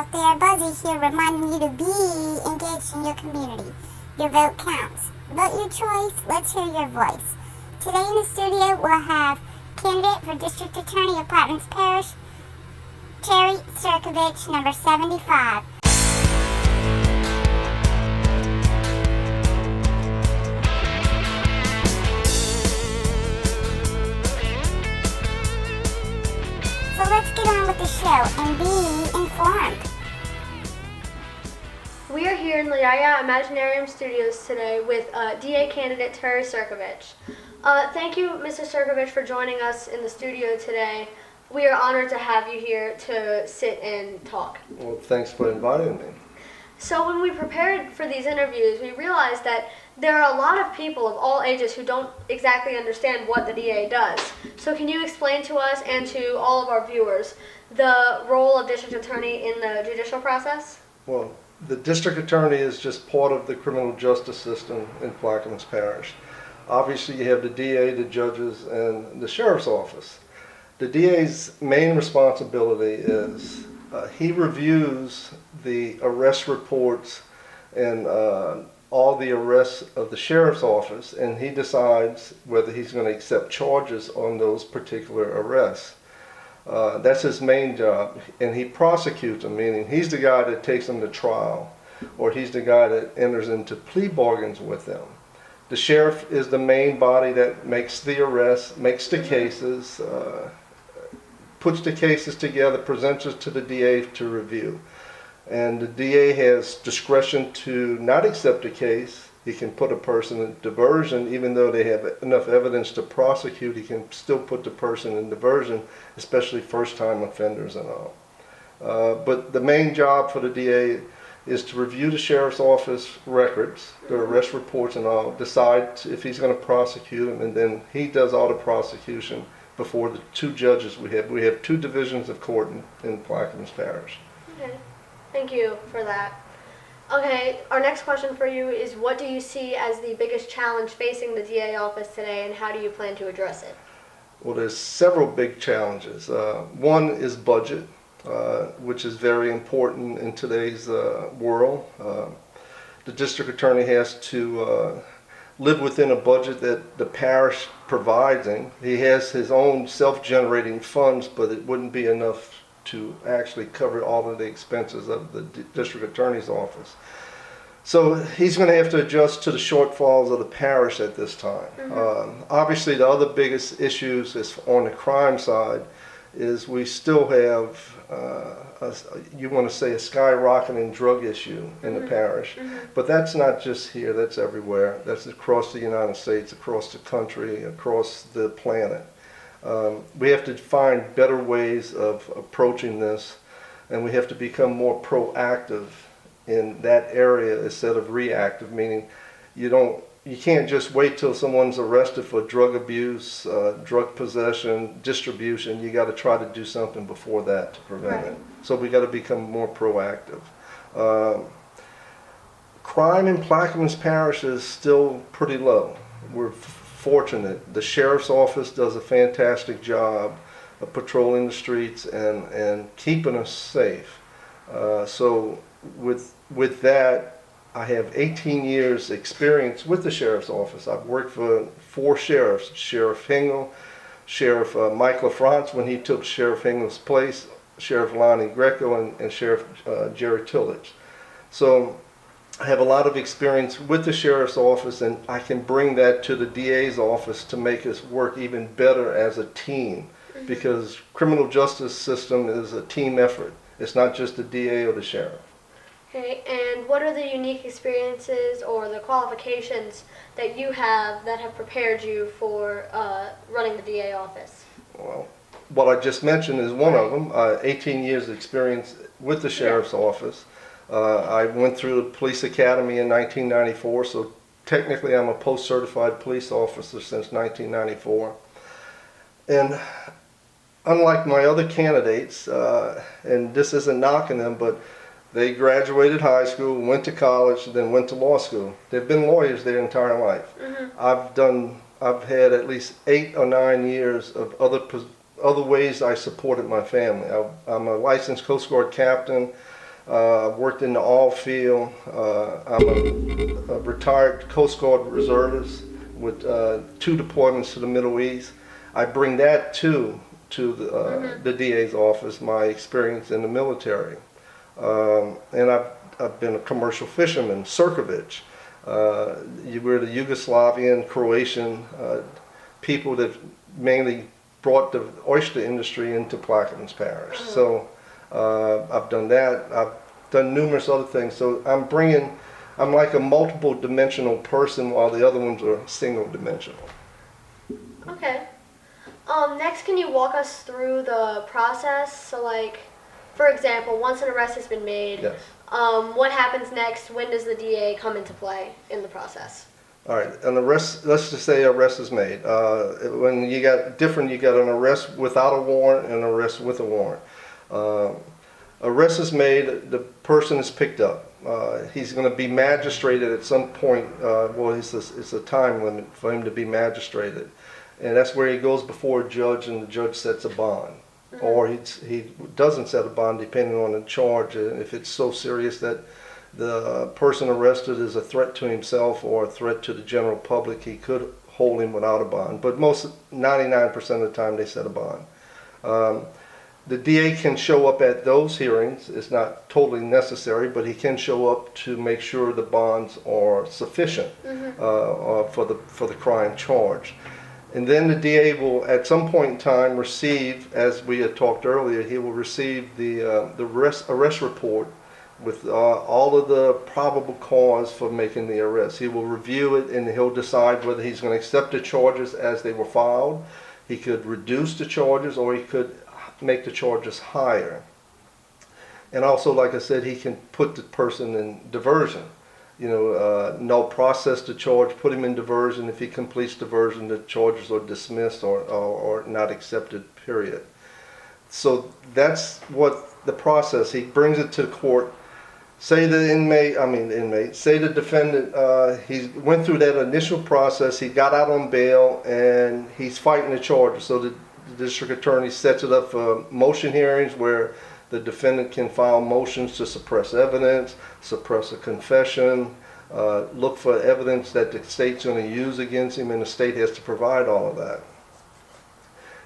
out there, Buzzy here reminding you to be engaged in your community. Your vote counts. Vote your choice. Let's hear your voice. Today in the studio we'll have candidate for District Attorney of Plaquemines Parish, Cherry Sercovich, number 75. So let's get on with the show and be informed. We are here in the Imaginarium studios today with DA candidate Terry Sercovich. Thank you, Mr. Sercovich, for joining us in the studio today. We are honored to have you here to sit and talk. Well, thanks for inviting me. So when we prepared for these interviews, we realized that there are a lot of people of all ages who don't exactly understand what the DA does. So can you explain to us and to all of our viewers the role of District Attorney in the judicial process? Well, the District Attorney is just part of the criminal justice system in Plaquemines Parish. Obviously, you have the DA, the judges, and the Sheriff's Office. The DA's main responsibility is he reviews the arrest reports and all the arrests of the Sheriff's Office, and he decides whether he's going to accept charges on those particular arrests. That's his main job, and he prosecutes them, meaning he's the guy that takes them to trial, or he's the guy that enters into plea bargains with them. The sheriff is the main body that makes the arrests, makes the cases, puts the cases together, presents it to the DA to review. And the DA has discretion to not accept a case. He can put a person in diversion, even though they have enough evidence to prosecute. He can still put the person in diversion, especially first-time offenders and all. But the main job for the DA is to review the Sheriff's Office records, the arrest reports and all, decide if he's going to prosecute them, and then he does all the prosecution before the two judges we have. We have two divisions of court in Plaquemines Parish. Okay, thank you for that. Okay, our next question for you is, what do you see as the biggest challenge facing the DA office today, and how do you plan to address it? Well, there's several big challenges. One is budget, which is very important in today's world. The district attorney has to live within a budget that the parish provides him. He has his own self-generating funds, but it wouldn't be enough to actually cover all of the expenses of the district attorney's office. So he's going to have to adjust to the shortfalls of the parish at this time. Obviously, the other biggest issues is on the crime side is we still have, you want to say, a skyrocketing drug issue in the parish. But that's not just here, that's everywhere. That's across the United States, across the country, across the planet. We have to find better ways of approaching this, and we have to become more proactive in that area instead of reactive, meaning you can't just wait till someone's arrested for drug abuse, drug possession, distribution. You got to try to do something before that to prevent it. So we got to become more proactive. Crime in Plaquemines Parish is still pretty low. We're fortunate. The Sheriff's Office does a fantastic job of patrolling the streets and keeping us safe. So with that, I have 18 years experience with the Sheriff's Office. I've worked for 4 sheriffs: Sheriff Hingle, Sheriff Mike LaFrance when he took Sheriff Hingle's place, Sheriff Lonnie Greco, and Sheriff Jerry Tillage. So I have a lot of experience with the Sheriff's Office, and I can bring that to the DA's office to make us work even better as a team, because criminal justice system is a team effort. It's not just the DA or the sheriff. Okay, and what are the unique experiences or the qualifications that you have that have prepared you for running the DA office? Well, what I just mentioned is one of them. 18 years experience with the Sheriff's Office. I went through the police academy in 1994, so technically I'm a post-certified police officer since 1994. And unlike my other candidates, and this isn't knocking them, but they graduated high school, went to college, then went to law school. They've been lawyers their entire life. I've had at least 8 or 9 years of other ways I supported my family. I'm a licensed Coast Guard captain. Worked in the oil field. I'm a retired Coast Guard reservist with 2 deployments to the Middle East. I bring that to the DA's office, my experience in the military. And I've been a commercial fisherman, Sercovich. We're the Yugoslavian, Croatian people that mainly brought the oyster industry into Plaquemines Parish. So I've done that. I've done numerous other things. So I'm like a multiple dimensional person while the other ones are single dimensional. Okay. Next, can you walk us through the process? So, like, for example, once an arrest has been made, Yes. What happens next? When does the DA come into play in the process? All right, an arrest, let's just say arrest is made. When you got an arrest without a warrant and an arrest with a warrant. Arrest is made, the person is picked up. He's going to be magistrated at some point. It's a time limit for him to be magistrated. And that's where he goes before a judge and the judge sets a bond. Or he doesn't set a bond depending on the charge. And if it's so serious that the person arrested is a threat to himself or a threat to the general public, he could hold him without a bond. But 99% of the time they set a bond. The DA can show up at those hearings. It's not totally necessary, but he can show up to make sure the bonds are sufficient for the crime charged. And then the DA will, at some point in time, receive, as we had talked earlier, he will receive the arrest report with all of the probable cause for making the arrest. He will review it and he'll decide whether he's going to accept the charges as they were filed. He could reduce the charges or he could make the charges higher. And also, like I said, he can put the person in diversion. No process to charge, put him in diversion. If he completes diversion, the charges are dismissed or not accepted, period. So that's what the process, he brings it to the court. Say the say the defendant, he went through that initial process, he got out on bail, and he's fighting the charges. So the district attorney sets it up for motion hearings where the defendant can file motions to suppress evidence, suppress a confession, look for evidence that the state's going to use against him, and the state has to provide all of that.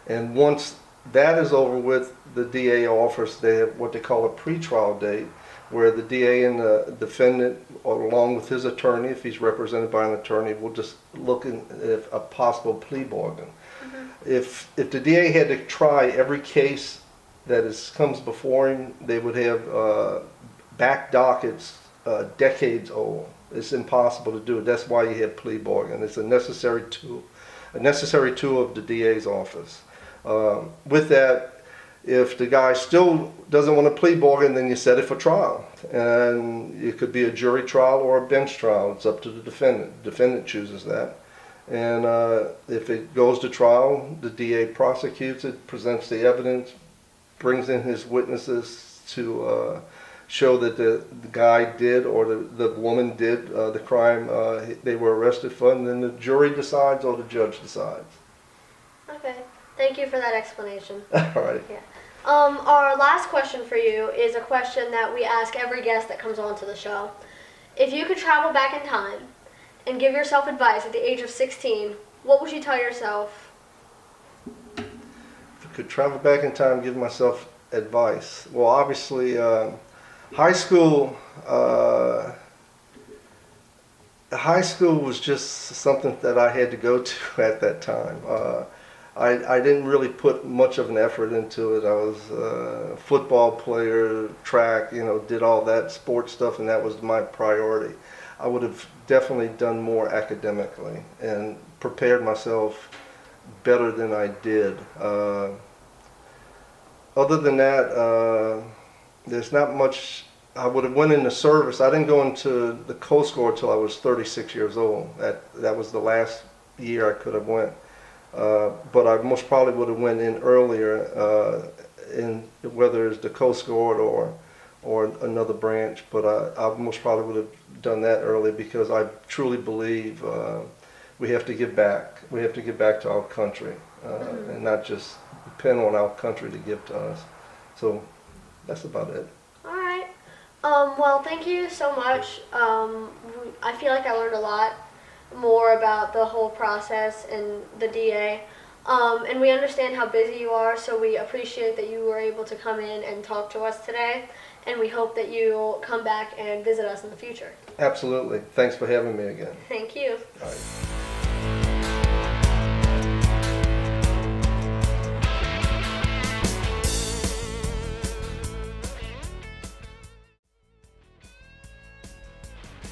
And once that is over with, the DA offers what they call a pretrial date, where the DA and the defendant, along with his attorney, if he's represented by an attorney, will just look at a possible plea bargain. If the DA had to try every case that comes before him, they would have back dockets decades old. It's impossible to do it. That's why you have plea bargain. It's a necessary tool of the DA's office. With that, if the guy still doesn't want a plea bargain, then you set it for trial. And it could be a jury trial or a bench trial. It's up to the defendant. The defendant chooses that. And if it goes to trial, the DA prosecutes it, presents the evidence, brings in his witnesses to show that the guy did or the woman did the crime they were arrested for, and then the jury decides or the judge decides. Okay. Thank you for that explanation. All right. Yeah. Our last question for you is a question that we ask every guest that comes on to the show. If you could travel back in time and give yourself advice at the age of 16, what would you tell yourself? If I could travel back in time and give myself advice. Well, obviously, high school was just something that I had to go to at that time. I didn't really put much of an effort into it. I was a football player, track, did all that sports stuff, and that was my priority. I would have definitely done more academically and prepared myself better than I did. Other than that, there's not much. I would have went into service. I didn't go into the Coast Guard till I was 36 years old. That was the last year I could have went. But I most probably would have went in earlier, in whether it's the Coast Guard or another branch. But I most probably would have done that early because I truly believe we have to give back. We have to give back to our country and not just depend on our country to give to us. So that's about it. All right. Well, thank you so much. I feel like I learned a lot more about the whole process and the DA. And we understand how busy you are, so we appreciate that you were able to come in and talk to us today. And we hope that you'll come back and visit us in the future. Absolutely. Thanks for having me again. Thank you. All right.